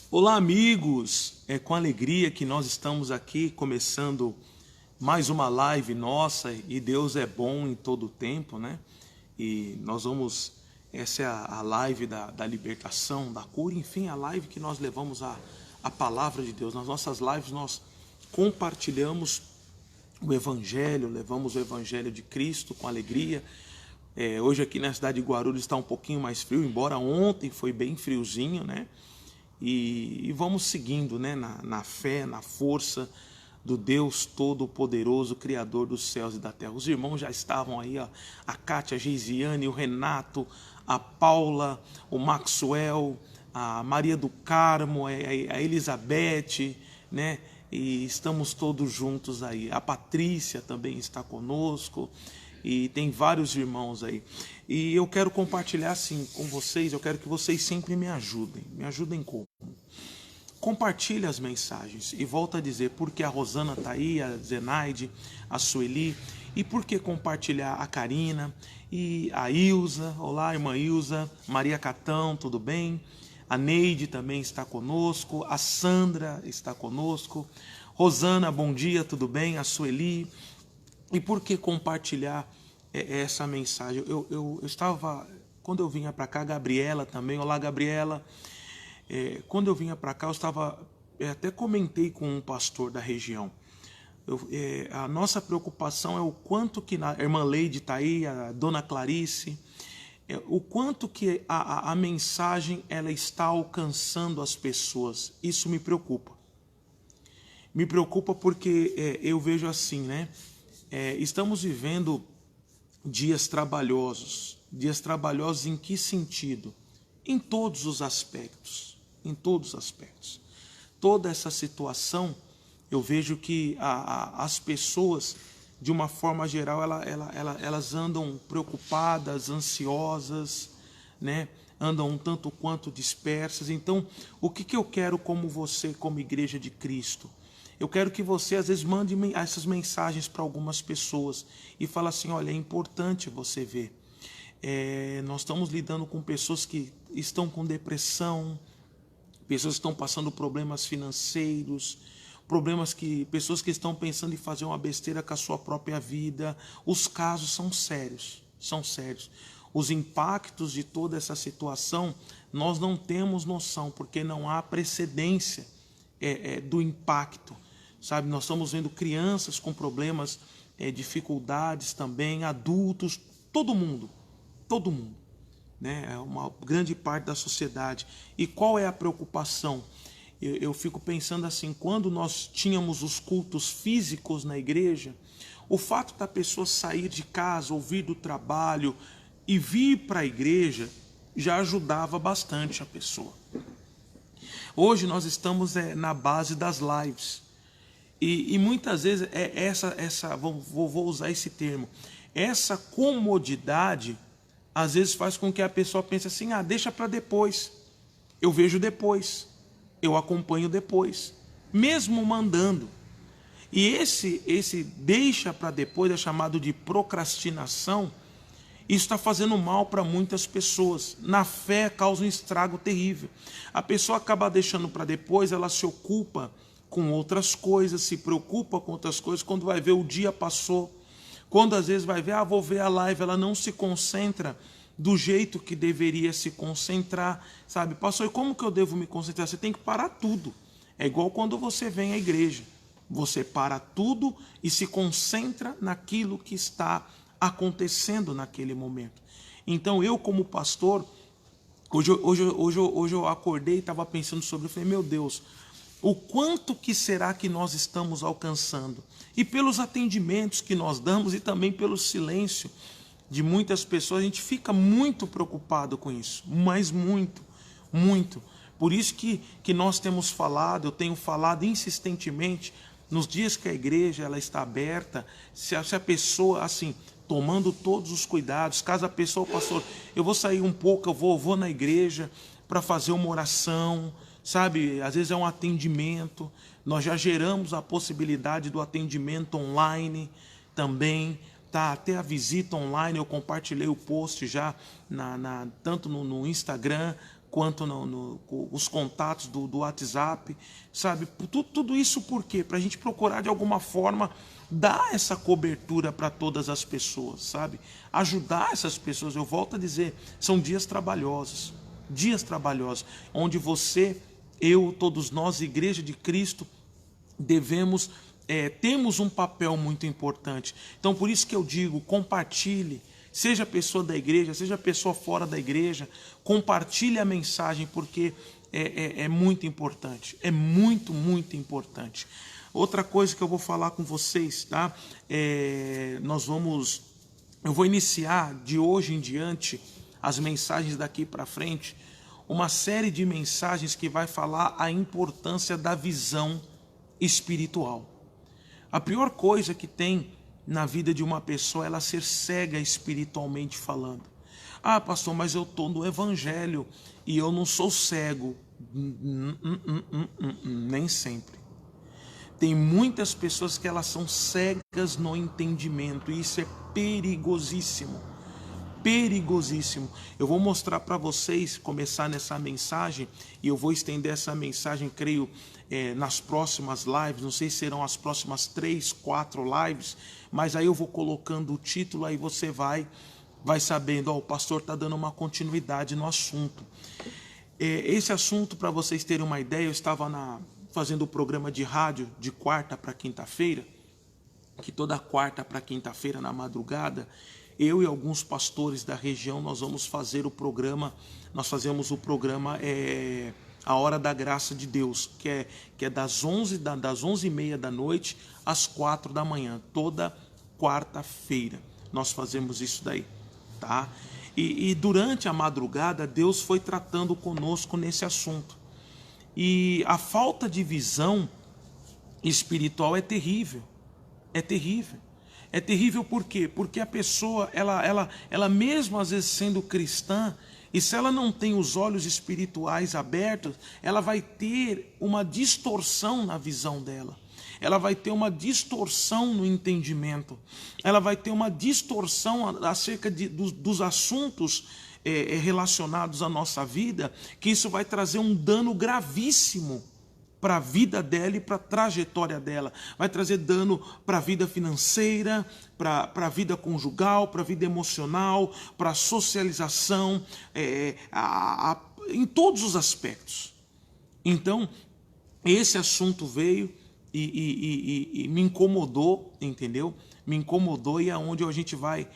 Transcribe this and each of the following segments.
Olá, amigos! É com alegria que nós estamos aqui começando mais uma live nossa e Deus é bom em todo o tempo, né? E nós vamos, essa é a live da libertação, da cura, enfim, a live que nós levamos a palavra de Deus. Nas nossas lives nós compartilhamos o Evangelho, levamos o Evangelho de Cristo com alegria. Hoje aqui na cidade de Guarulhos está um pouquinho mais frio, embora ontem foi bem friozinho, né? E vamos seguindo, né, na fé, na força do Deus Todo-Poderoso, Criador dos céus e da terra. Os irmãos já estavam aí, ó, a Kátia, a Geisiane, o Renato, a Paula, o Maxwell, a Maria do Carmo, a Elizabeth, né? E estamos todos juntos aí. A Patrícia também está conosco. E tem vários irmãos aí. E eu quero compartilhar assim com vocês, eu quero que vocês sempre me ajudem. Me ajudem como? Compartilhe as mensagens. E volto a dizer, porque a Rosana está aí, a Zenaide, a Sueli. E por que compartilhar a Karina e a Ilza? Olá, irmã Ilza. Maria Catão, tudo bem? A Neide também está conosco. A Sandra está conosco. Rosana, bom dia, tudo bem? A Sueli. E por que compartilhar essa mensagem? Eu estava, quando eu vinha para cá, a Gabriela também, olá Gabriela, quando eu vinha para cá eu estava, até comentei com um pastor da região, a nossa preocupação é o quanto que, a irmã Leide está aí, a dona Clarice, o quanto que a mensagem ela está alcançando as pessoas. Isso me preocupa. Me preocupa porque eu vejo assim, né? Estamos vivendo dias trabalhosos. Dias trabalhosos em que sentido? Em todos os aspectos. Em todos os aspectos. Toda essa situação, eu vejo que as pessoas, de uma forma geral, elas andam preocupadas, ansiosas, né? Andam um tanto quanto dispersas. Então, o que eu quero como você, como igreja de Cristo? Eu quero que você, às vezes, mande essas mensagens para algumas pessoas e fale assim, olha, é importante você ver. Nós estamos lidando com pessoas que estão com depressão, pessoas que estão passando problemas financeiros, pessoas que estão pensando em fazer uma besteira com a sua própria vida. Os casos são sérios, são sérios. Os impactos de toda essa situação, nós não temos noção, porque não há precedência do impacto. Sabe, nós estamos vendo crianças com problemas, dificuldades também, adultos, todo mundo, né? É uma grande parte da sociedade. E qual é a preocupação? Eu fico pensando assim, quando nós tínhamos os cultos físicos na igreja, o fato da pessoa sair de casa, ou vir do trabalho e vir para a igreja, já ajudava bastante a pessoa. Hoje nós estamos na base das lives. E muitas vezes vou usar esse termo, essa comodidade às vezes faz com que a pessoa pense assim, deixa para depois, eu vejo depois, eu acompanho depois, mesmo mandando. E esse deixa para depois é chamado de procrastinação. Isso está fazendo mal para muitas pessoas. Na fé causa um estrago terrível. A pessoa acaba deixando para depois, ela se ocupa com outras coisas, se preocupa com outras coisas, quando vai ver o dia passou, quando às vezes vai ver, vou ver a live, ela não se concentra do jeito que deveria se concentrar, sabe? Pastor, e como que eu devo me concentrar? Você tem que parar tudo. É igual quando você vem à igreja, você para tudo e se concentra naquilo que está acontecendo naquele momento. Então eu como pastor, hoje eu acordei e estava pensando sobre, eu falei, meu Deus, o quanto que será que nós estamos alcançando? E pelos atendimentos que nós damos e também pelo silêncio de muitas pessoas, a gente fica muito preocupado com isso, mas muito, muito. Por isso que nós temos falado, eu tenho falado insistentemente, nos dias que a igreja ela está aberta, se a pessoa, assim, tomando todos os cuidados, caso a pessoa, pastor, eu vou sair um pouco, eu vou na igreja para fazer uma oração, sabe, às vezes é um atendimento, nós já geramos a possibilidade do atendimento online também, tá? Até a visita online, eu compartilhei o post já tanto no Instagram quanto os contatos do WhatsApp, sabe? Tudo isso por quê? Para a gente procurar de alguma forma dar essa cobertura para todas as pessoas, sabe? Ajudar essas pessoas. Eu volto a dizer, são dias trabalhosos, onde você, eu, todos nós, Igreja de Cristo, temos um papel muito importante. Então, por isso que eu digo, compartilhe. Seja pessoa da igreja, seja pessoa fora da igreja, compartilhe a mensagem, porque é muito importante. É muito, muito importante. Outra coisa que eu vou falar com vocês, tá? Eu vou iniciar de hoje em diante, as mensagens daqui para frente, uma série de mensagens que vai falar a importância da visão espiritual. A pior coisa que tem na vida de uma pessoa é ela ser cega espiritualmente falando. Ah, pastor, mas eu estou no evangelho e eu não sou cego. Nem sempre. Tem muitas pessoas que elas são cegas no entendimento e isso é perigosíssimo. Perigosíssimo. Eu vou mostrar para vocês, começar nessa mensagem, e eu vou estender essa mensagem, creio, nas próximas lives, não sei se serão as próximas 3, 4 lives, mas aí eu vou colocando o título, aí você vai sabendo, o pastor está dando uma continuidade no assunto. Esse assunto, para vocês terem uma ideia, eu estava fazendo o programa de rádio de quarta para quinta-feira, que toda quarta para quinta-feira, na madrugada, eu e alguns pastores da região, nós vamos fazer o programa, nós fazemos o programa A Hora da Graça de Deus, que é das 11h30 da noite às 4 da manhã, toda quarta-feira. Nós fazemos isso daí, tá? E durante a madrugada, Deus foi tratando conosco nesse assunto. E a falta de visão espiritual é terrível, é terrível. É terrível por quê? Porque a pessoa, ela mesmo às vezes sendo cristã, e se ela não tem os olhos espirituais abertos, ela vai ter uma distorção na visão dela. Ela vai ter uma distorção no entendimento. Ela vai ter uma distorção acerca dos assuntos relacionados à nossa vida, que isso vai trazer um dano gravíssimo para a vida dela e para a trajetória dela. Vai trazer dano para a vida financeira, para a vida conjugal, para a vida emocional, para a socialização, em todos os aspectos. Então, esse assunto veio e me incomodou, entendeu? Me incomodou, e é onde a gente vai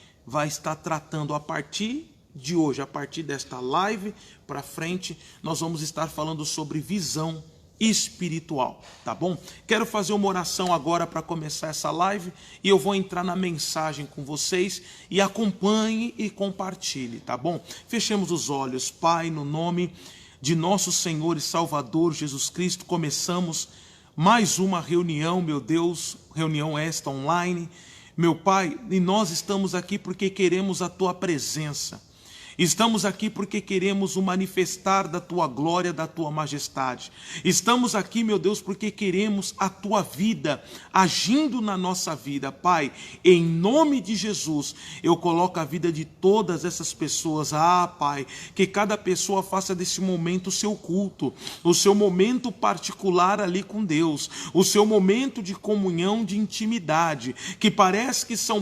estar tratando a partir de hoje, a partir desta live para frente, nós vamos estar falando sobre visão espiritual, tá bom? Quero fazer uma oração agora para começar essa live e eu vou entrar na mensagem com vocês, e acompanhe e compartilhe, tá bom? Fechemos os olhos. Pai, no nome de nosso Senhor e Salvador Jesus Cristo, começamos mais uma reunião, meu Deus, reunião esta online, meu Pai, e nós estamos aqui porque queremos a Tua presença. Estamos aqui porque queremos o manifestar da Tua glória, da Tua majestade. Estamos aqui, meu Deus, porque queremos a Tua vida agindo na nossa vida. Pai, em nome de Jesus, eu coloco a vida de todas essas pessoas. Pai, que cada pessoa faça desse momento o seu culto, o seu momento particular ali com Deus, o seu momento de comunhão, de intimidade, que parece que são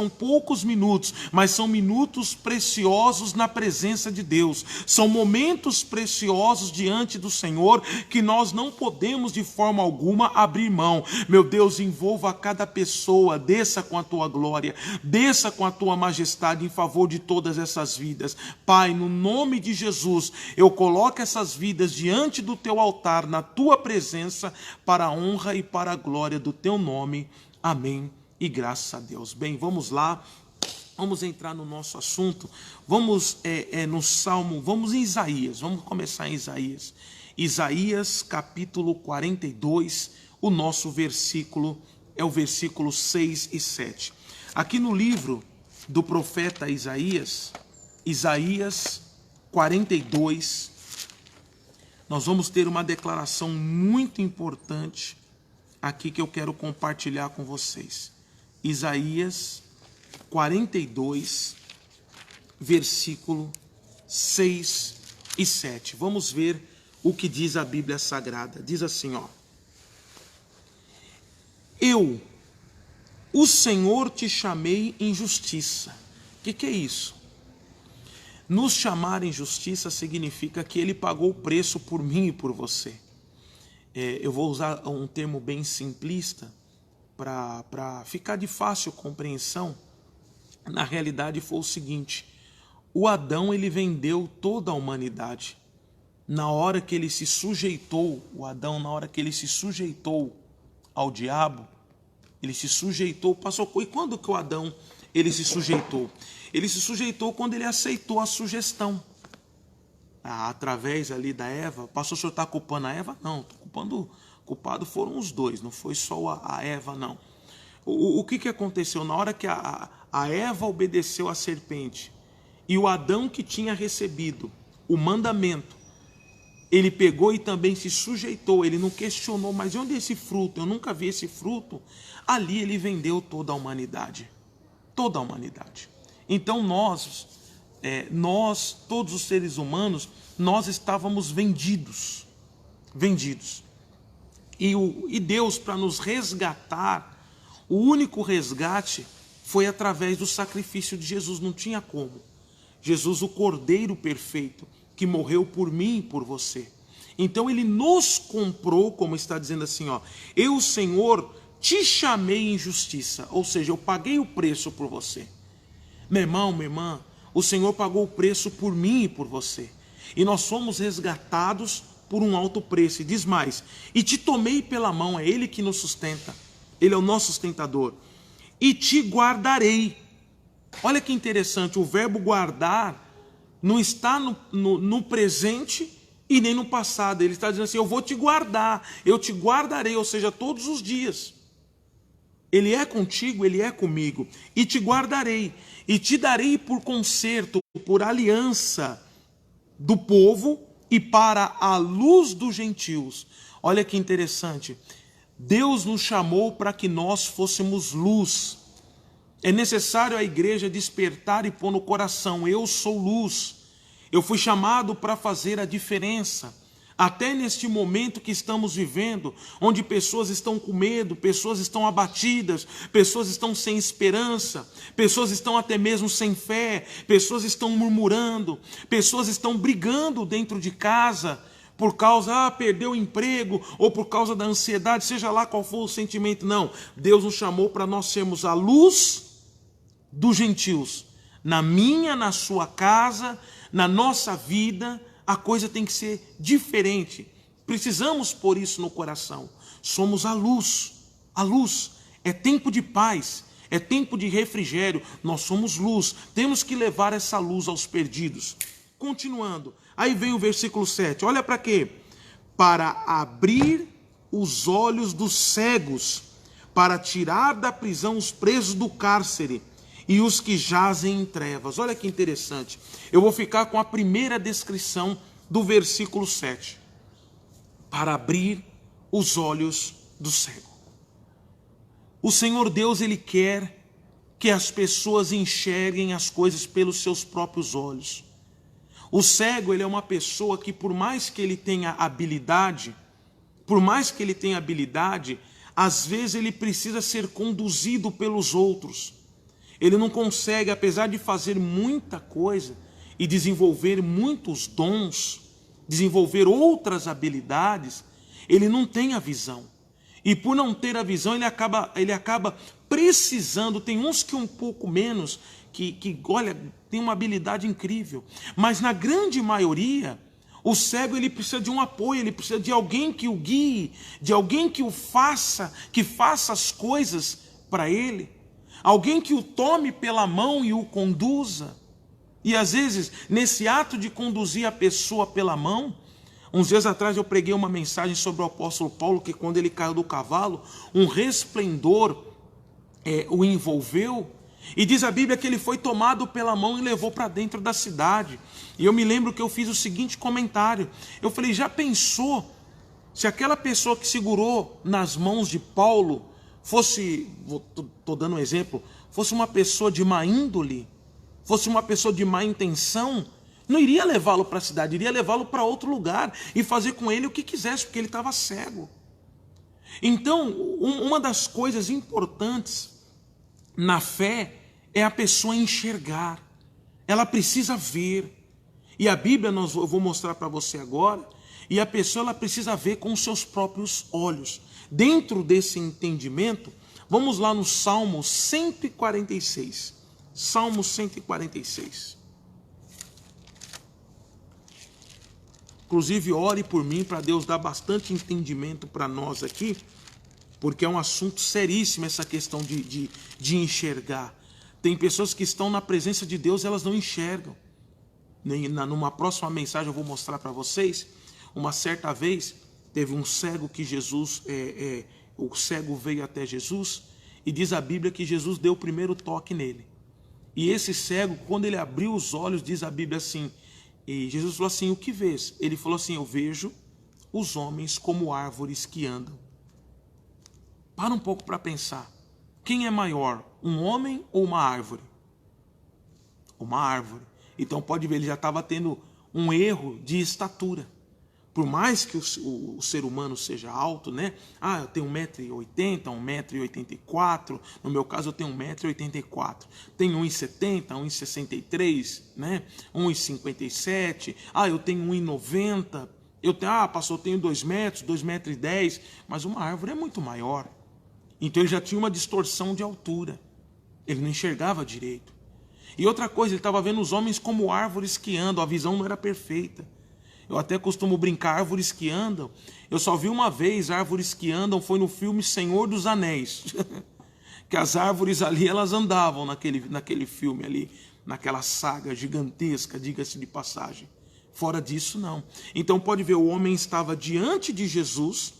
poucos minutos, mas são minutos preciosos na presença de Deus. São momentos preciosos diante do Senhor que nós não podemos de forma alguma abrir mão. Meu Deus, envolva cada pessoa, desça com a Tua glória, desça com a Tua majestade em favor de todas essas vidas. Pai, no nome de Jesus, eu coloco essas vidas diante do Teu altar, na Tua presença, para a honra e para a glória do Teu nome. Amém. E graças a Deus. Bem, vamos lá. Vamos entrar no nosso assunto. Vamos no Salmo, vamos em Isaías. Vamos começar em Isaías. Isaías capítulo 42, o nosso versículo é o versículo 6 e 7. Aqui no livro do profeta Isaías, Isaías 42, nós vamos ter uma declaração muito importante aqui que eu quero compartilhar com vocês. Isaías 42, versículo 6 e 7. Vamos ver o que diz a Bíblia Sagrada. Diz assim, ó: eu, o Senhor, te chamei em justiça. O que é isso? Nos chamar em justiça significa que ele pagou o preço por mim e por você. Eu vou usar um termo bem simplista para ficar de fácil compreensão. Na realidade foi o seguinte: o Adão, ele vendeu toda a humanidade. Na hora que ele se sujeitou, o Adão, na hora que ele se sujeitou ao diabo, ele se sujeitou, passou. E quando que o Adão, ele se sujeitou? Ele se sujeitou quando ele aceitou a sugestão. Através ali da Eva. Pastor, o senhor está culpando a Eva? Não, culpado foram os dois, não foi só a Eva, não. O que aconteceu? Na hora que a Eva obedeceu à serpente, e o Adão, que tinha recebido o mandamento, ele pegou e também se sujeitou, ele não questionou, mas de onde é esse fruto? Eu nunca vi esse fruto. Ali ele vendeu toda a humanidade. Toda a humanidade. Então nós, todos os seres humanos, nós estávamos vendidos. Vendidos. E Deus, para nos resgatar, o único resgate foi através do sacrifício de Jesus, não tinha como. Jesus, o Cordeiro perfeito, que morreu por mim e por você. Então ele nos comprou, como está dizendo assim, ó: eu, Senhor, te chamei em justiça. Ou seja, eu paguei o preço por você. Meu irmão, minha irmã, o Senhor pagou o preço por mim e por você. E nós somos resgatados por um alto preço. E diz mais: e te tomei pela mão, é Ele que nos sustenta. Ele é o nosso sustentador. E te guardarei. Olha que interessante, o verbo guardar não está no presente e nem no passado. Ele está dizendo assim: eu vou te guardar, eu te guardarei, ou seja, todos os dias. Ele é contigo, ele é comigo. E te guardarei, e te darei por concerto, por aliança do povo e para a luz dos gentios. Olha que interessante. Deus nos chamou para que nós fôssemos luz. É necessário a igreja despertar e pôr no coração: eu sou luz. Eu fui chamado para fazer a diferença. Até neste momento que estamos vivendo, onde pessoas estão com medo, pessoas estão abatidas, pessoas estão sem esperança, pessoas estão até mesmo sem fé, pessoas estão murmurando, pessoas estão brigando dentro de casa, por causa, perdeu o emprego, ou por causa da ansiedade, seja lá qual for o sentimento. Não, Deus nos chamou para nós sermos a luz dos gentios. Na minha, na sua casa, na nossa vida, a coisa tem que ser diferente. Precisamos pôr isso no coração. Somos a luz. A luz é tempo de paz, é tempo de refrigério. Nós somos luz. Temos que levar essa luz aos perdidos. Continuando. Aí vem o versículo 7. Olha para quê? Para abrir os olhos dos cegos, para tirar da prisão os presos do cárcere e os que jazem em trevas. Olha que interessante. Eu vou ficar com a primeira descrição do versículo 7. Para abrir os olhos do cego. O Senhor Deus, Ele quer que as pessoas enxerguem as coisas pelos seus próprios olhos. O cego, ele é uma pessoa que, por mais que ele tenha habilidade, às vezes ele precisa ser conduzido pelos outros. Ele não consegue, apesar de fazer muita coisa e desenvolver muitos dons, desenvolver outras habilidades, ele não tem a visão. E por não ter a visão, ele acaba precisando, tem uns que um pouco menos, que olha, tem uma habilidade incrível. Mas na grande maioria, o cego, ele precisa de um apoio, ele precisa de alguém que o guie, de alguém que o faça, que faça as coisas para ele. Alguém que o tome pela mão e o conduza. E às vezes, nesse ato de conduzir a pessoa pela mão, uns dias atrás eu preguei uma mensagem sobre o apóstolo Paulo, que quando ele caiu do cavalo, um resplendor o envolveu. E diz a Bíblia que ele foi tomado pela mão e levou para dentro da cidade. E eu me lembro que eu fiz o seguinte comentário. Eu falei: já pensou se aquela pessoa que segurou nas mãos de Paulo fosse, estou dando um exemplo, fosse uma pessoa de má índole, fosse uma pessoa de má intenção? Não iria levá-lo para a cidade, iria levá-lo para outro lugar e fazer com ele o que quisesse, porque ele estava cego. Então, uma das coisas importantes na fé é a pessoa enxergar. Ela precisa ver. E a Bíblia, eu vou mostrar para você agora, e a pessoa ela precisa ver com os seus próprios olhos. Dentro desse entendimento, vamos lá no Salmo 146. Salmo 146. Inclusive, ore por mim para Deus dar bastante entendimento para nós aqui, porque é um assunto seríssimo essa questão de enxergar. Tem pessoas que estão na presença de Deus, elas não enxergam. Numa próxima mensagem eu vou mostrar para vocês. Uma certa vez, teve um cego que o cego veio até Jesus, e diz a Bíblia que Jesus deu o primeiro toque nele. E esse cego, quando ele abriu os olhos, diz a Bíblia assim, e Jesus falou assim, o que vês? Ele falou assim, eu vejo os homens como árvores que andam. Para um pouco para pensar. Quem é maior, um homem ou uma árvore? Uma árvore. Então pode ver, ele já estava tendo um erro de estatura. Por mais que o ser humano seja alto, né? Ah, eu tenho 1,80 m, 1,84 m. No meu caso, eu tenho 1,84 m. Tenho 1,70 m, 1,63 m, né? 1,57 m. Ah, eu tenho 1,90 m. Pastor, eu tenho 2 metros, 2,10 m. Mas uma árvore é muito maior. Então ele já tinha uma distorção de altura. Ele não enxergava direito. E outra coisa, ele estava vendo os homens como árvores que andam. A visão não era perfeita. Eu até costumo brincar, árvores que andam. Eu só vi uma vez árvores que andam, foi no filme Senhor dos Anéis. Que as árvores ali, elas andavam naquele filme ali, naquela saga gigantesca, diga-se de passagem. Fora disso, não. Então pode ver, o homem estava diante de Jesus,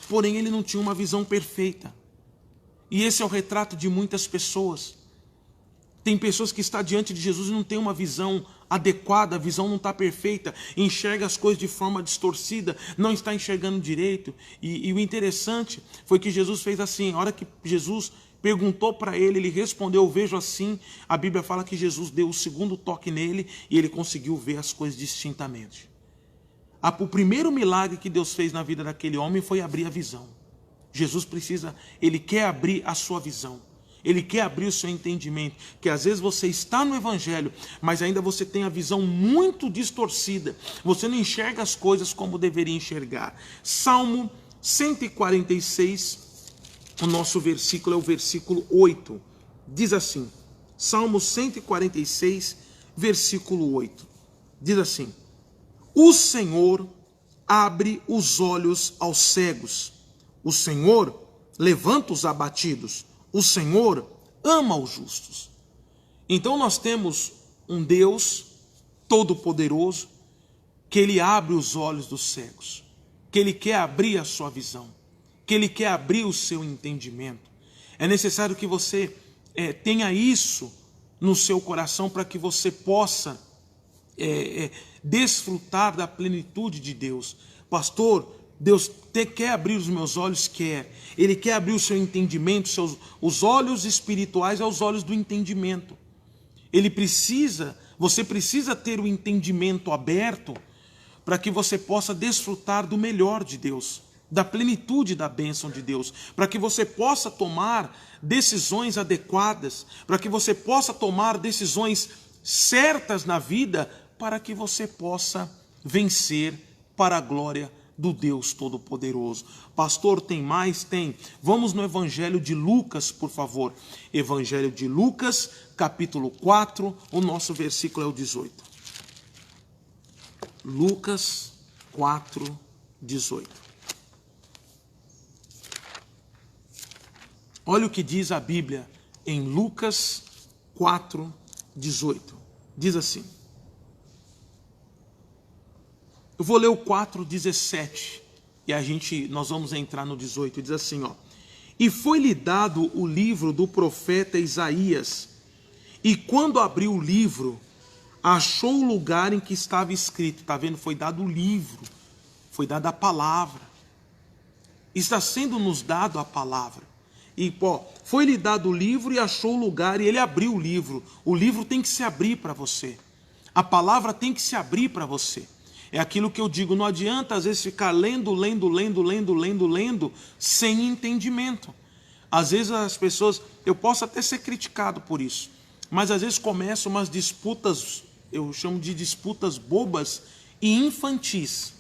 porém ele não tinha uma visão perfeita. E esse é o retrato de muitas pessoas. Tem pessoas que estão diante de Jesus e não tem uma visão adequada, a visão não está perfeita, enxerga as coisas de forma distorcida, não está enxergando direito. E o interessante foi que Jesus fez assim, a hora que Jesus perguntou para ele, ele respondeu, eu vejo assim. A Bíblia fala que Jesus deu o segundo toque nele e ele conseguiu ver as coisas distintamente. O primeiro milagre que Deus fez na vida daquele homem foi abrir a visão. Jesus ele quer abrir a sua visão. Ele quer abrir o seu entendimento, que às vezes você está no Evangelho, mas ainda você tem a visão muito distorcida. Você não enxerga as coisas como deveria enxergar. Salmo 146, o nosso versículo é o versículo 8. Diz assim, Salmo 146, versículo 8. Diz assim, o Senhor abre os olhos aos cegos. O Senhor levanta os abatidos. O Senhor ama os justos. Então nós temos um Deus todo-poderoso que Ele abre os olhos dos cegos, que Ele quer abrir a sua visão, que Ele quer abrir o seu entendimento. É necessário que você tenha isso no seu coração para que você possa desfrutar da plenitude de Deus. Pastor, Deus quer abrir os meus olhos? Quer. Ele quer abrir o seu entendimento, os olhos espirituais aos olhos do entendimento. Você precisa ter o entendimento aberto para que você possa desfrutar do melhor de Deus, da plenitude da bênção de Deus, para que você possa tomar decisões adequadas, para que você possa tomar decisões certas na vida, para que você possa vencer para a glória do Deus Todo-Poderoso. Pastor, tem mais? Tem. Vamos no Evangelho de Lucas, por favor. Evangelho de Lucas, capítulo 4, o nosso versículo é o 18. Lucas 4, 18. Olha o que diz a Bíblia em Lucas 4, 18. Diz assim. Eu vou ler o 4:17 e nós vamos entrar no 18. Diz assim, ó. E foi-lhe dado o livro do profeta Isaías, e quando abriu o livro, achou o lugar em que estava escrito. Está vendo? Foi dado o livro, foi dada a palavra. Está sendo nos dado a palavra. E foi-lhe dado o livro e achou o lugar, e ele abriu o livro. O livro tem que se abrir para você. A palavra tem que se abrir para você. É aquilo que eu digo, não adianta às vezes ficar lendo, sem entendimento. Às vezes as pessoas, eu posso até ser criticado por isso, mas às vezes começam umas disputas, eu chamo de disputas bobas e infantis.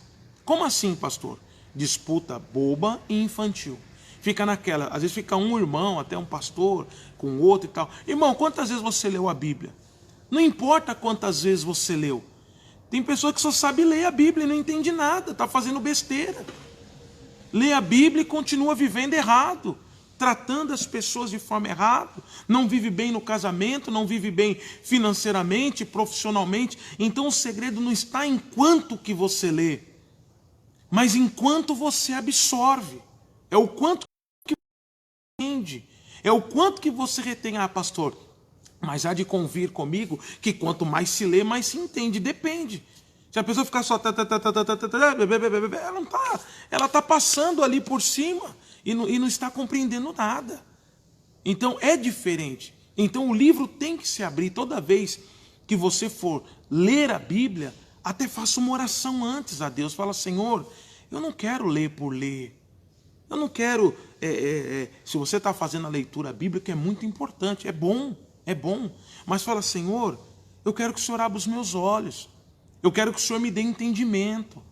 Como assim, pastor? Disputa boba e infantil. Fica naquela, às vezes fica um irmão, até um pastor, com outro e tal. Irmão, quantas vezes você leu a Bíblia? Não importa quantas vezes você leu. Tem pessoa que só sabe ler a Bíblia e não entende nada, está fazendo besteira. Lê a Bíblia e continua vivendo errado, tratando as pessoas de forma errada, não vive bem no casamento, não vive bem financeiramente, profissionalmente. Então o segredo não está em quanto que você lê, mas em quanto você absorve. É o quanto que você entende, é o quanto que você retém. Ah, pastor, mas há de convir comigo que quanto mais se lê, mais se entende. Depende. Se a pessoa ficar só... Ela está passando ali por cima e não está compreendendo nada. Então é diferente. Então o livro tem que se abrir. Toda vez que você for ler a Bíblia, até faça uma oração antes a Deus. Fala, Senhor, eu não quero ler por ler. Eu não quero... se você está fazendo a leitura bíblica, é muito importante, é bom. Mas fala, Senhor, eu quero que o Senhor abra os meus olhos. Eu quero que o Senhor me dê entendimento.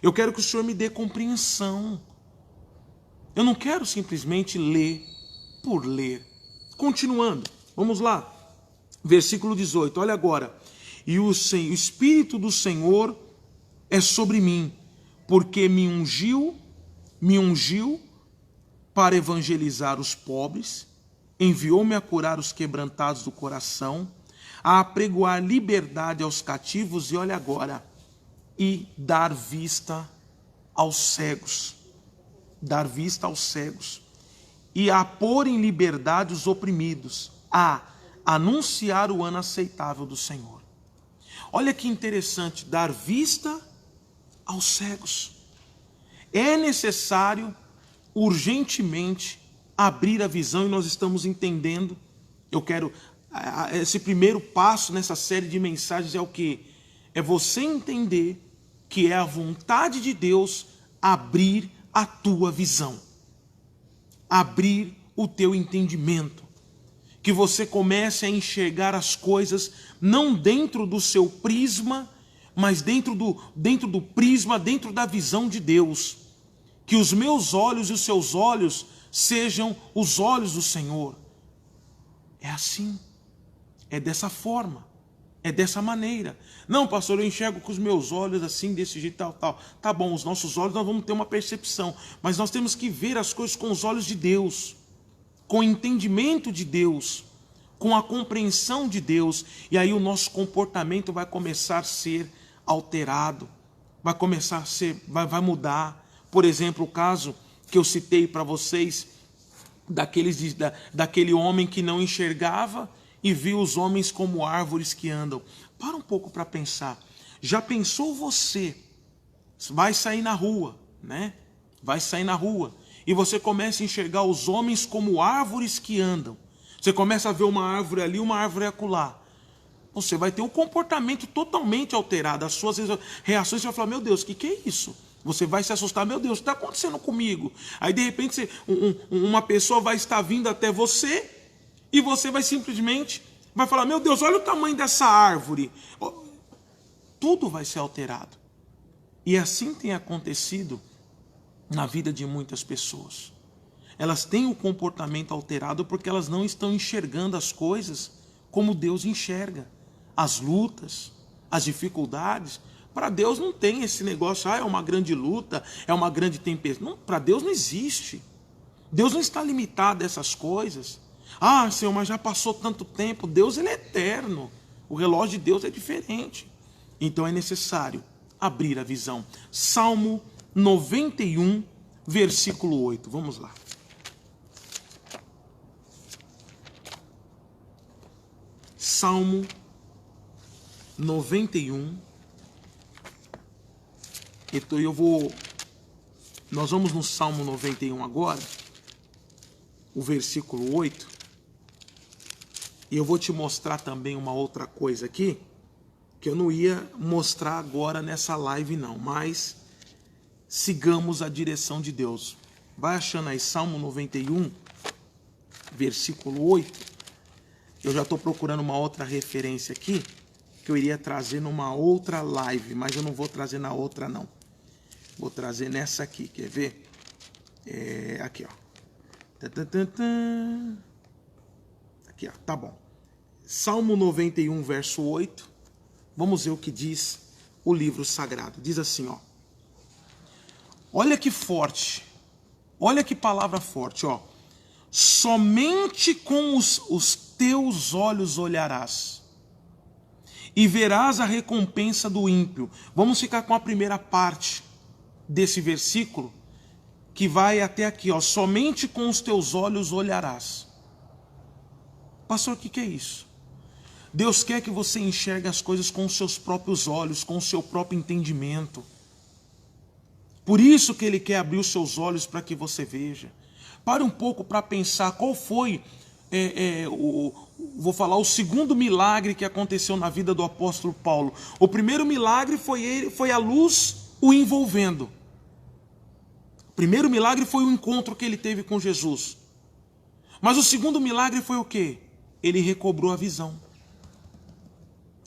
Eu quero que o Senhor me dê compreensão. Eu não quero simplesmente ler por ler. Continuando, vamos lá. Versículo 18, olha agora. E o Espírito do Senhor é sobre mim, porque me ungiu para evangelizar os pobres, enviou-me a curar os quebrantados do coração, a apregoar liberdade aos cativos, e olha agora, e dar vista aos cegos. Dar vista aos cegos. E a pôr em liberdade os oprimidos, a anunciar o ano aceitável do Senhor. Olha que interessante, dar vista aos cegos. É necessário, urgentemente, abrir a visão, e nós estamos entendendo. Eu quero... Esse primeiro passo nessa série de mensagens é o quê? É você entender que é a vontade de Deus abrir a tua visão. Abrir o teu entendimento. Que você comece a enxergar as coisas não dentro do seu prisma, mas dentro do prisma, dentro da visão de Deus. Que os meus olhos e os seus olhos sejam os olhos do Senhor. É assim. É dessa forma, é dessa maneira. Não, pastor, eu enxergo com os meus olhos assim, desse jeito, tal. Tá bom, os nossos olhos nós vamos ter uma percepção, mas nós temos que ver as coisas com os olhos de Deus, com o entendimento de Deus, com a compreensão de Deus, e aí o nosso comportamento vai começar a ser alterado, vai começar a ser, vai mudar. Por exemplo, o caso que eu citei para vocês, daquele homem que não enxergava, e viu os homens como árvores que andam. Para um pouco para pensar. Já pensou você, vai sair na rua, né? Vai sair na rua, e você começa a enxergar os homens como árvores que andam. Você começa a ver uma árvore ali, uma árvore acolá. Você vai ter um comportamento totalmente alterado. As suas reações, você vai falar, meu Deus, o que é isso? Você vai se assustar, meu Deus, o que está acontecendo comigo? Aí de repente uma pessoa vai estar vindo até você, e você vai simplesmente falar, meu Deus, olha o tamanho dessa árvore. Tudo vai ser alterado. E assim tem acontecido na vida de muitas pessoas. Elas têm o comportamento alterado porque elas não estão enxergando as coisas como Deus enxerga. As lutas, as dificuldades. Para Deus não tem esse negócio, é uma grande luta, é uma grande tempestade. Para Deus não existe. Deus não está limitado a essas coisas. Ah, Senhor, mas já passou tanto tempo. Deus, ele é eterno. O relógio de Deus é diferente. Então é necessário abrir a visão. Salmo 91, versículo 8. Vamos lá. Salmo 91. Então nós vamos no Salmo 91 agora. o versículo 8. E eu vou te mostrar também uma outra coisa aqui, que eu não ia mostrar agora nessa live não, mas sigamos a direção de Deus. Vai achando aí Salmo 91, versículo 8. Eu já estou procurando uma outra referência aqui, que eu iria trazer numa outra live, mas eu não vou trazer na outra não. Vou trazer nessa aqui, quer ver? Aqui, ó. Aqui, ó, tá bom. Salmo 91, verso 8. Vamos ver o que diz o livro sagrado. Diz assim, ó. Olha que forte. Olha que palavra forte, ó. Somente com os teus olhos olharás e verás a recompensa do ímpio. Vamos ficar com a primeira parte desse versículo, que vai até aqui, ó. Somente com os teus olhos olharás. Pastor, o que é isso? Deus quer que você enxergue as coisas com os seus próprios olhos, com o seu próprio entendimento. Por isso que Ele quer abrir os seus olhos para que você veja. Pare um pouco para pensar qual foi, vou falar, o segundo milagre que aconteceu na vida do apóstolo Paulo. O primeiro milagre foi a luz o envolvendo. O primeiro milagre foi o encontro que ele teve com Jesus. Mas o segundo milagre foi o quê? Ele recobrou a visão.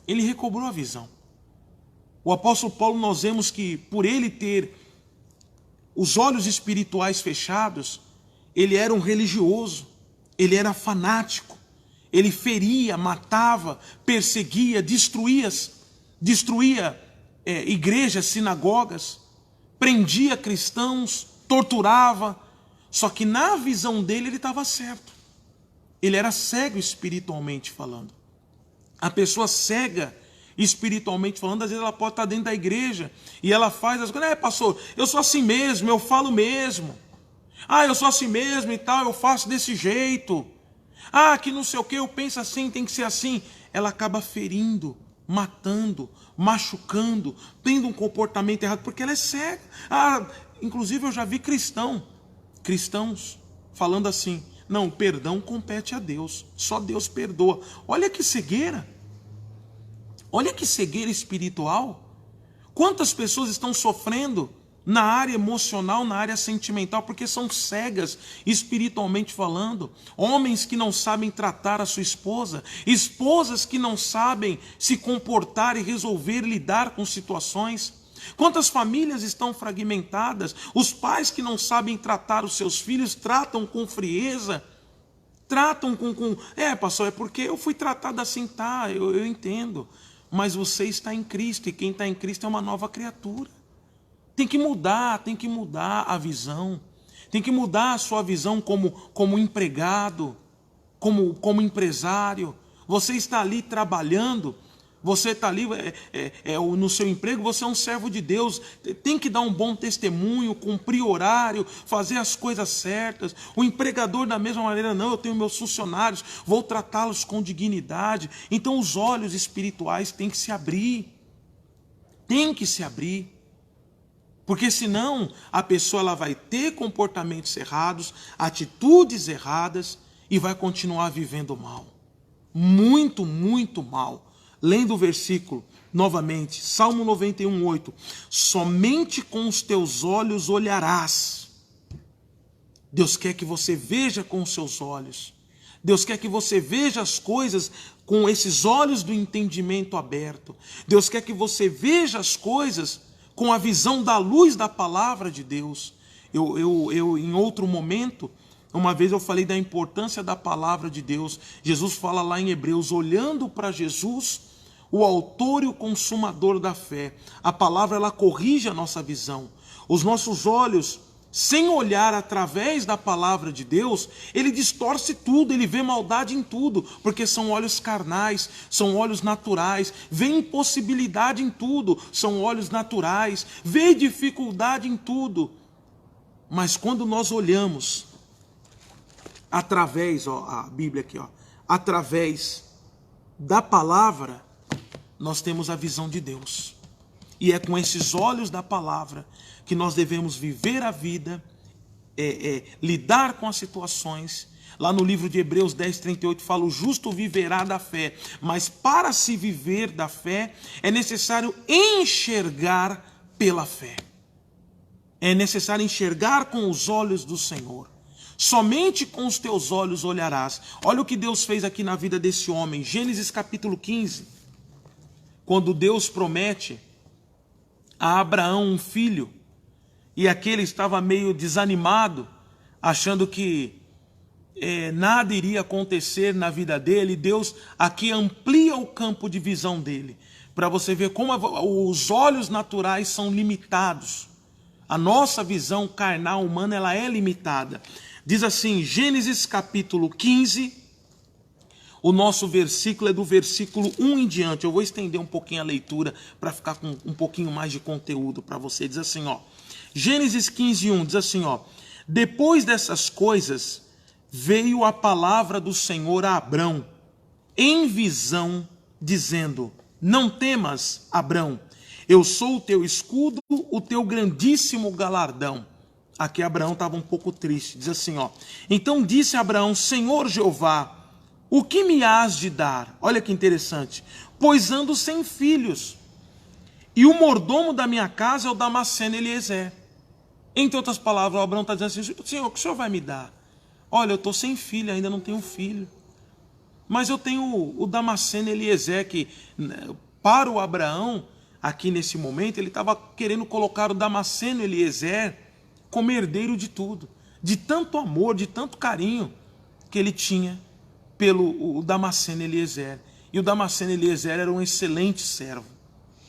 Ele recobrou a visão. O apóstolo Paulo, nós vemos que por ele ter os olhos espirituais fechados, ele era um religioso, ele era fanático, ele feria, matava, perseguia, destruía igrejas, sinagogas, prendia cristãos, torturava. Só que na visão dele ele estava certo. Ele era cego espiritualmente falando. A pessoa cega espiritualmente falando, às vezes ela pode estar dentro da igreja e ela faz as coisas. Pastor, eu sou assim mesmo, eu falo mesmo. Eu sou assim mesmo e tal, eu faço desse jeito. Que não sei o que, eu penso assim, tem que ser assim. Ela acaba ferindo, matando, machucando, tendo um comportamento errado, porque ela é cega. Inclusive eu já vi cristãos falando assim: não, o perdão compete a Deus, só Deus perdoa. Olha que cegueira. Olha que cegueira espiritual. Quantas pessoas estão sofrendo na área emocional, na área sentimental, porque são cegas espiritualmente falando. Homens que não sabem tratar a sua esposa, esposas que não sabem se comportar e resolver lidar com situações. Quantas famílias estão fragmentadas? Os pais que não sabem tratar os seus filhos, tratam com frieza, tratam pastor, é porque eu fui tratado assim, eu entendo. Mas você está em Cristo, e quem está em Cristo é uma nova criatura. Tem que mudar a visão. Tem que mudar a sua visão como empregado, como empresário. Você está ali trabalhando, você está ali no seu emprego, você é um servo de Deus. Tem que dar um bom testemunho, cumprir horário, fazer as coisas certas. O empregador da mesma maneira, não, eu tenho meus funcionários, vou tratá-los com dignidade. Então os olhos espirituais têm que se abrir. Tem que se abrir. Porque senão a pessoa ela vai ter comportamentos errados, atitudes erradas e vai continuar vivendo mal. Muito, muito mal. Lendo o versículo novamente, Salmo 91, 8. Somente com os teus olhos olharás. Deus quer que você veja com os seus olhos. Deus quer que você veja as coisas com esses olhos do entendimento aberto. Deus quer que você veja as coisas com a visão da luz da palavra de Deus. Eu em outro momento, uma vez eu falei da importância da palavra de Deus. Jesus fala lá em Hebreus, olhando para Jesus, o autor e o consumador da fé. A palavra ela corrige a nossa visão. Os nossos olhos, sem olhar através da palavra de Deus, ele distorce tudo, ele vê maldade em tudo, porque são olhos carnais, são olhos naturais, vê impossibilidade em tudo, são olhos naturais, vê dificuldade em tudo. Mas quando nós olhamos através, a Bíblia aqui, através da palavra, nós temos a visão de Deus. E é com esses olhos da palavra que nós devemos viver a vida, lidar com as situações, Lá no livro de Hebreus 10:38 fala: o justo viverá da fé. Mas para se viver da fé, é necessário enxergar pela fé. É necessário enxergar com os olhos do Senhor. Somente com os teus olhos olharás. Olha o que Deus fez aqui na vida desse homem. Gênesis capítulo 15. Quando Deus promete a Abraão um filho, e aquele estava meio desanimado, achando que nada iria acontecer na vida dele. Deus aqui amplia o campo de visão dele, para você ver como os olhos naturais são limitados. A nossa visão carnal humana, ela é limitada. Diz assim, Gênesis capítulo 15, o nosso versículo é do versículo 1 em diante. Eu vou estender um pouquinho a leitura para ficar com um pouquinho mais de conteúdo para você. Diz assim, ó, Gênesis 15, 1, diz assim, ó, depois dessas coisas, veio a palavra do Senhor a Abrão, em visão, dizendo, não temas, Abrão, eu sou o teu escudo, o teu grandíssimo galardão. Aqui Abraão estava um pouco triste, diz assim, ó, então disse Abraão, Senhor Jeová, o que me hás de dar? Olha que interessante, pois ando sem filhos, e o mordomo da minha casa é o Damasceno Eliezer. Entre outras palavras, o Abraão está dizendo assim, Senhor, o que o Senhor vai me dar? Olha, eu estou sem filho, ainda não tenho filho. Mas eu tenho o Damasceno Eliezer, que para o Abraão, aqui nesse momento, ele estava querendo colocar o Damasceno Eliezer como herdeiro de tudo. De tanto amor, de tanto carinho que ele tinha pelo Damasceno Eliezer. E o Damasceno Eliezer era um excelente servo.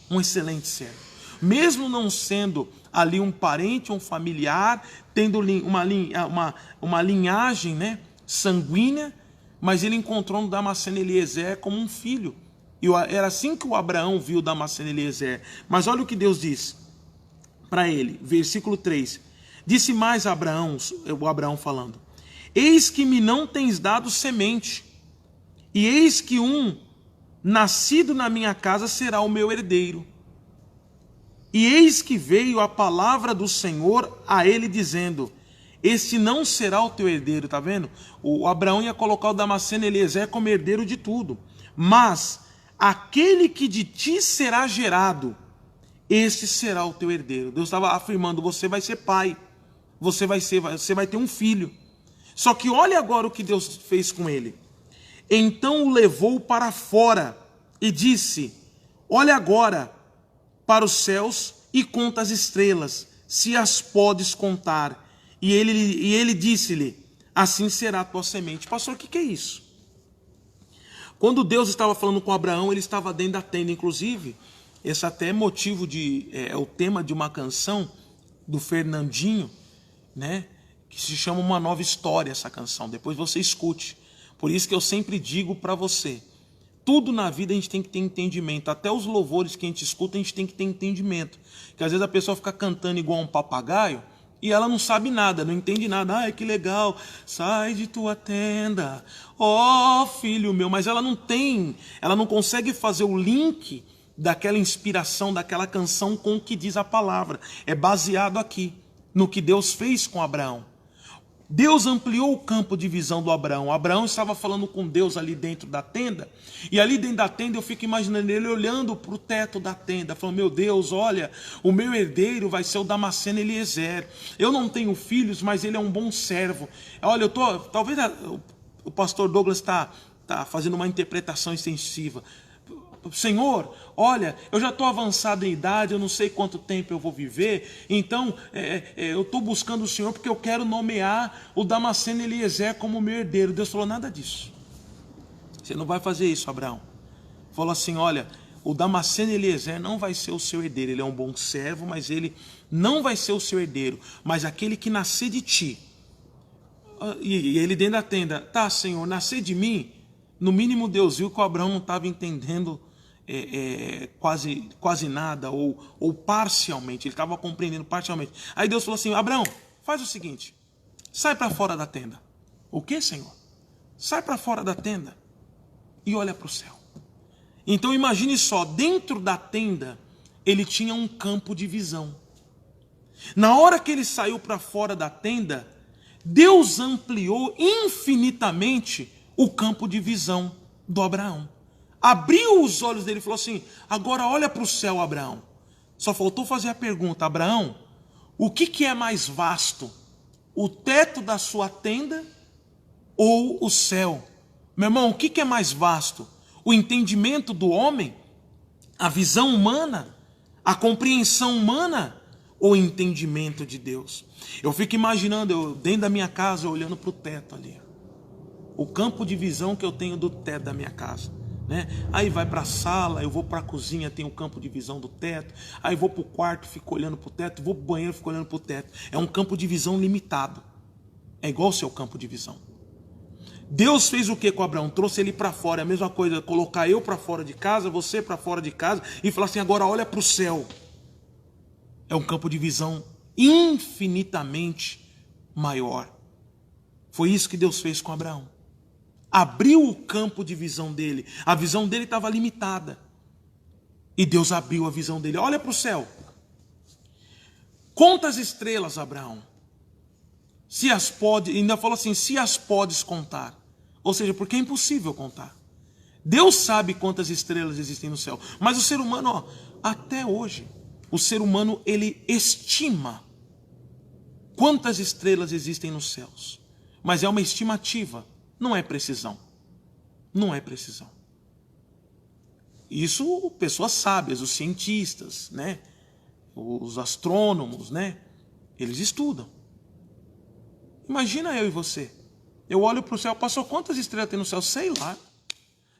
Um excelente servo. Mesmo não sendo ali um parente, um familiar, tendo uma linhagem, né, sanguínea, mas ele encontrou no Damasceno Eliezer como um filho. E era assim que o Abraão viu o Damasceno Eliezer. Mas olha o que Deus diz para ele, versículo 3. Disse mais a Abraão, o Abraão falando, eis que me não tens dado semente, e eis que um nascido na minha casa será o meu herdeiro. E eis que veio a palavra do Senhor a ele dizendo, este não será o teu herdeiro, tá vendo? O Abraão ia colocar o Damasceno Eliezer como herdeiro de tudo, mas aquele que de ti será gerado, esse será o teu herdeiro. Deus estava afirmando, você vai ser pai, você vai ter um filho. Só que olha agora o que Deus fez com ele. Então o levou para fora e disse, olha agora para os céus e conta as estrelas, se as podes contar. E ele disse-lhe, assim será a tua semente. Pastor, o que é isso? Quando Deus estava falando com Abraão, ele estava dentro da tenda. Inclusive, esse até é motivo é o tema de uma canção do Fernandinho, né? Que se chama Uma Nova História, essa canção. Depois você escute. Por isso que eu sempre digo para você, tudo na vida a gente tem que ter entendimento. Até os louvores que a gente escuta, a gente tem que ter entendimento. Porque às vezes a pessoa fica cantando igual um papagaio e ela não sabe nada, não entende nada. Ai, que legal, sai de tua tenda, ó filho meu. Mas ela não consegue fazer o link daquela inspiração, daquela canção com o que diz a palavra. É baseado aqui, no que Deus fez com Abraão. Deus ampliou o campo de visão do Abraão. Abraão estava falando com Deus ali dentro da tenda. E ali dentro da tenda eu fico imaginando ele olhando para o teto da tenda. Falando, meu Deus, olha, o meu herdeiro vai ser o Damasceno Eliezer. Eu não tenho filhos, mas ele é um bom servo. Olha, talvez o pastor Douglas está fazendo uma interpretação extensiva. Senhor, olha, eu já estou avançado em idade, eu não sei quanto tempo eu vou viver, então eu estou buscando o Senhor porque eu quero nomear o Damasceno Eliezer como meu herdeiro. Deus falou, nada disso. Você não vai fazer isso, Abraão. Falou assim, olha, o Damasceno Eliezer não vai ser o seu herdeiro, ele é um bom servo, mas ele não vai ser o seu herdeiro, mas aquele que nascer de ti. E ele dentro da tenda, tá, Senhor, nascer de mim. No mínimo Deus viu que o Abraão não estava entendendo quase nada, ou parcialmente, ele estava compreendendo parcialmente. Aí Deus falou assim, Abraão, faz o seguinte, sai para fora da tenda. O que, Senhor? Sai para fora da tenda e olha para o céu. Então imagine só, dentro da tenda, ele tinha um campo de visão. Na hora que ele saiu para fora da tenda, Deus ampliou infinitamente o campo de visão do Abraão. Abriu os olhos dele e falou assim: agora olha para o céu, Abraão. Só faltou fazer a pergunta: Abraão, o que é mais vasto? O teto da sua tenda ou o céu? Meu irmão, o que é mais vasto? O entendimento do homem? A visão humana? A compreensão humana? Ou o entendimento de Deus? Eu fico imaginando, eu dentro da minha casa, olhando para o teto ali. O campo de visão que eu tenho do teto da minha casa. Né? Aí vai para a sala, eu vou para a cozinha, tem o campo de visão do teto. Aí vou para o quarto, fico olhando para o teto. Vou para o banheiro, fico olhando para o teto. É um campo de visão limitado. É igual o seu campo de visão. Deus fez o que com Abraão? Trouxe ele para fora. É a mesma coisa, colocar eu para fora de casa, você para fora de casa, e falar assim: agora olha para o céu. É um campo de visão infinitamente maior. Foi isso que Deus fez com Abraão. Abriu o campo de visão dele. A visão dele estava limitada. E Deus abriu a visão dele. Olha para o céu. Conta as estrelas, Abraão. Se as pode, ainda falou assim: se as podes contar. Ou seja, porque é impossível contar. Deus sabe quantas estrelas existem no céu. Mas o ser humano, ó, até hoje, o ser humano, ele estima quantas estrelas existem nos céus. Mas é uma estimativa. Não é precisão. Não é precisão. Isso pessoas sábias, os cientistas, né? Os astrônomos, né? Eles estudam. Imagina eu e você. Eu olho para o céu, passou quantas estrelas tem no céu? Sei lá.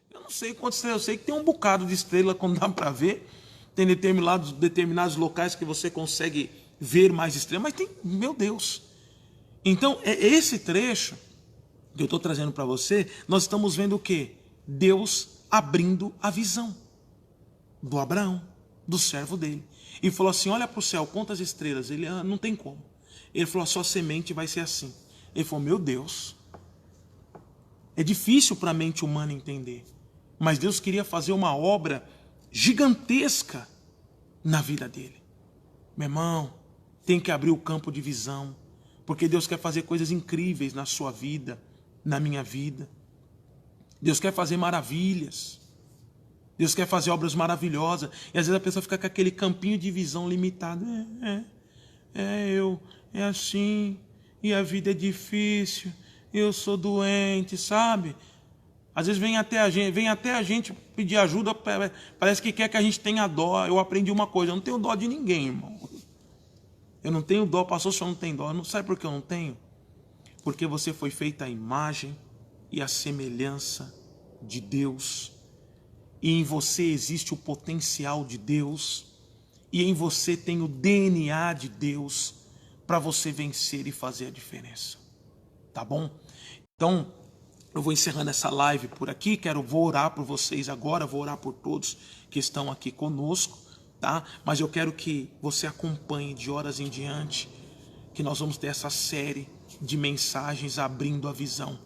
Eu não sei quantas estrelas, eu sei que tem um bocado de estrela quando dá para ver. Tem determinados locais que você consegue ver mais estrelas, mas tem, meu Deus. Então, é esse trecho que eu estou trazendo para você, nós estamos vendo o quê? Deus abrindo a visão do Abraão, do servo dele. E falou assim: olha para o céu, quantas estrelas? Ele, não tem como. Ele falou: a sua semente vai ser assim. Ele falou: meu Deus. É difícil para a mente humana entender. Mas Deus queria fazer uma obra gigantesca na vida dele. Meu irmão, tem que abrir o campo de visão. Porque Deus quer fazer coisas incríveis na sua vida, na minha vida. Deus quer fazer maravilhas. Deus quer fazer obras maravilhosas. E às vezes a pessoa fica com aquele campinho de visão limitado. É assim, e a vida é difícil, eu sou doente, sabe? Às vezes vem até a gente pedir ajuda, parece que quer que a gente tenha dó. Eu aprendi uma coisa: eu não tenho dó de ninguém, irmão. Eu não tenho dó. Pastor, o senhor não tem dó? Não sabe por que eu não tenho? Porque você foi feita à imagem e à semelhança de Deus. E em você existe o potencial de Deus. E em você tem o DNA de Deus para você vencer e fazer a diferença. Tá bom? Então, eu vou encerrando essa live por aqui. Vou orar por vocês agora. Vou orar por todos que estão aqui conosco. Tá? Mas eu quero que você acompanhe de horas em diante, que nós vamos ter essa série de mensagens abrindo a visão.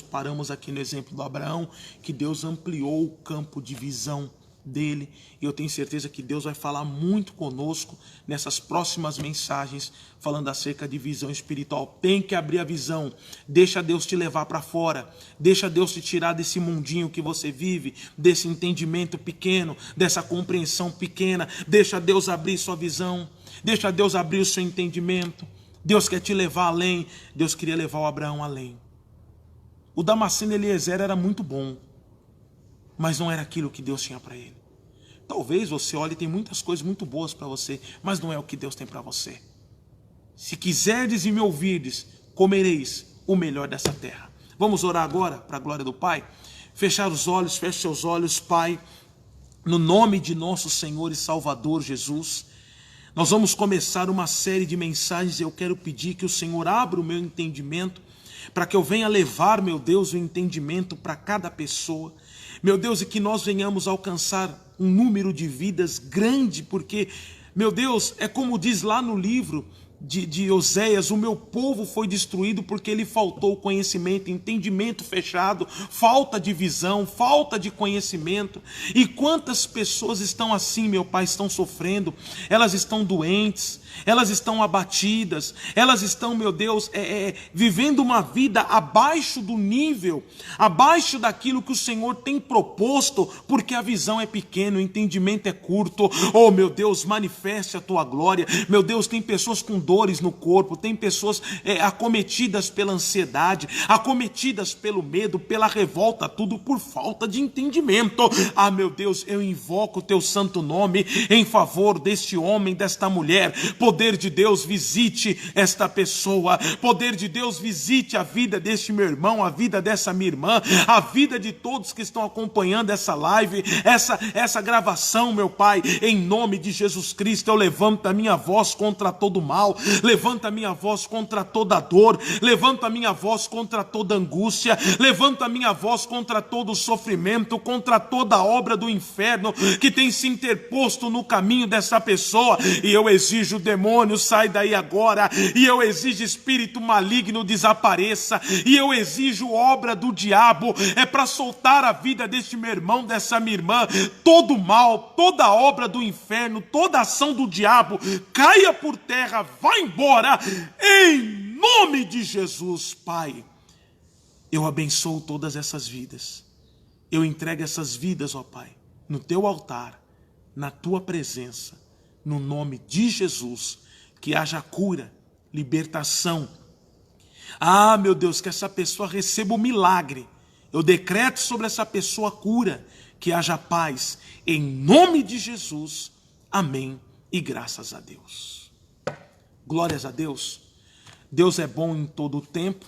Paramos aqui no exemplo do Abraão, que Deus ampliou o campo de visão dele, e eu tenho certeza que Deus vai falar muito conosco nessas próximas mensagens, falando acerca de visão espiritual. Tem que abrir a visão, deixa Deus te levar para fora, deixa Deus te tirar desse mundinho que você vive, desse entendimento pequeno, dessa compreensão pequena. Deixa Deus abrir sua visão, deixa Deus abrir o seu entendimento. Deus quer te levar além. Deus queria levar o Abraão além. O Damasceno Eliezer era muito bom, mas não era aquilo que Deus tinha para ele. Talvez você olhe e tem muitas coisas muito boas para você, mas não é o que Deus tem para você. Se quiserdes e me ouvirdes, comereis o melhor dessa terra. Vamos orar agora para a glória do Pai? Fechar os olhos, feche seus olhos, Pai, no nome de nosso Senhor e Salvador Jesus. Nós vamos começar uma série de mensagens e eu quero pedir que o Senhor abra o meu entendimento, para que eu venha levar, meu Deus, o entendimento para cada pessoa. Meu Deus, e que nós venhamos alcançar um número de vidas grande, porque, meu Deus, é como diz lá no livro de Oséias, o meu povo foi destruído porque ele faltou conhecimento, entendimento fechado, falta de visão, falta de conhecimento. E quantas pessoas estão assim, meu Pai, estão sofrendo, elas estão doentes, elas estão abatidas, elas estão, meu Deus, vivendo uma vida abaixo do nível, abaixo daquilo que o Senhor tem proposto, porque a visão é pequena, o entendimento é curto. Oh, meu Deus, manifeste a tua glória. Meu Deus, tem pessoas com dores no corpo, tem pessoas acometidas pela ansiedade, acometidas pelo medo, pela revolta, tudo por falta de entendimento. Ah, meu Deus, eu invoco o teu santo nome em favor deste homem, desta mulher. Poder de Deus, visite esta pessoa. Poder de Deus, visite a vida deste meu irmão, a vida dessa minha irmã, a vida de todos que estão acompanhando essa live, essa gravação, meu Pai. Em nome de Jesus Cristo, eu levanto a minha voz contra todo mal, levanto a minha voz contra toda dor, levanto a minha voz contra toda angústia, levanto a minha voz contra todo sofrimento, contra toda obra do inferno que tem se interposto no caminho dessa pessoa. E eu exijo, demônio, sai daí agora. E eu exijo, espírito maligno, desapareça. E eu exijo, obra do diabo, para soltar a vida deste meu irmão, dessa minha irmã. Todo mal, toda obra do inferno, toda ação do diabo, caia por terra, vá embora, em nome de Jesus. Pai, eu abençoo todas essas vidas. Eu entrego essas vidas, ó Pai, no teu altar, na tua presença, no nome de Jesus. Que haja cura, libertação. Ah, meu Deus, que essa pessoa receba o milagre. Eu decreto sobre essa pessoa cura, que haja paz, em nome de Jesus. Amém e graças a Deus. Glórias a Deus. Deus é bom em todo o tempo.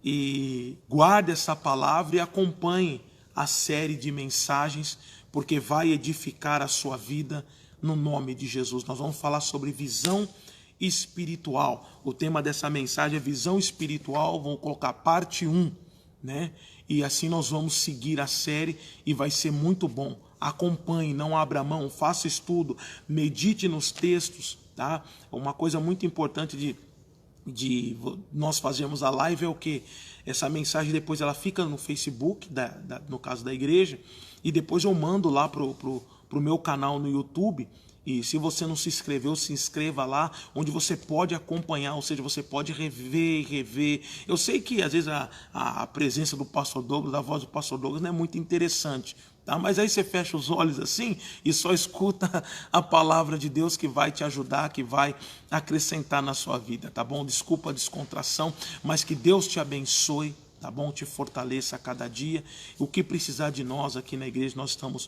E guarde essa palavra e acompanhe a série de mensagens, porque vai edificar a sua vida no nome de Jesus. Nós vamos falar sobre visão espiritual. O tema dessa mensagem é visão espiritual. Vamos colocar parte 1, né? E assim nós vamos seguir a série e vai ser muito bom. Acompanhe, não abra mão, faça estudo, medite nos textos, tá? Uma coisa muito importante de nós fazermos a live é o que? Essa mensagem depois ela fica no Facebook, no caso da igreja, e depois eu mando lá pro meu canal no YouTube. E se você não se inscreveu, se inscreva lá, onde você pode acompanhar, ou seja, você pode rever e rever. Eu sei que às vezes a presença do pastor Douglas, a voz do pastor Douglas não é muito interessante, tá? Mas aí você fecha os olhos assim e só escuta a palavra de Deus, que vai te ajudar, que vai acrescentar na sua vida, tá bom? Desculpa a descontração, mas que Deus te abençoe, tá bom? Te fortaleça a cada dia. O que precisar de nós aqui na igreja, nós estamos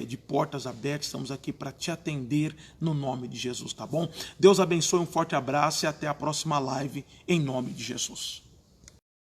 de portas abertas, estamos aqui para te atender no nome de Jesus, tá bom? Deus abençoe, um forte abraço e até a próxima live em nome de Jesus.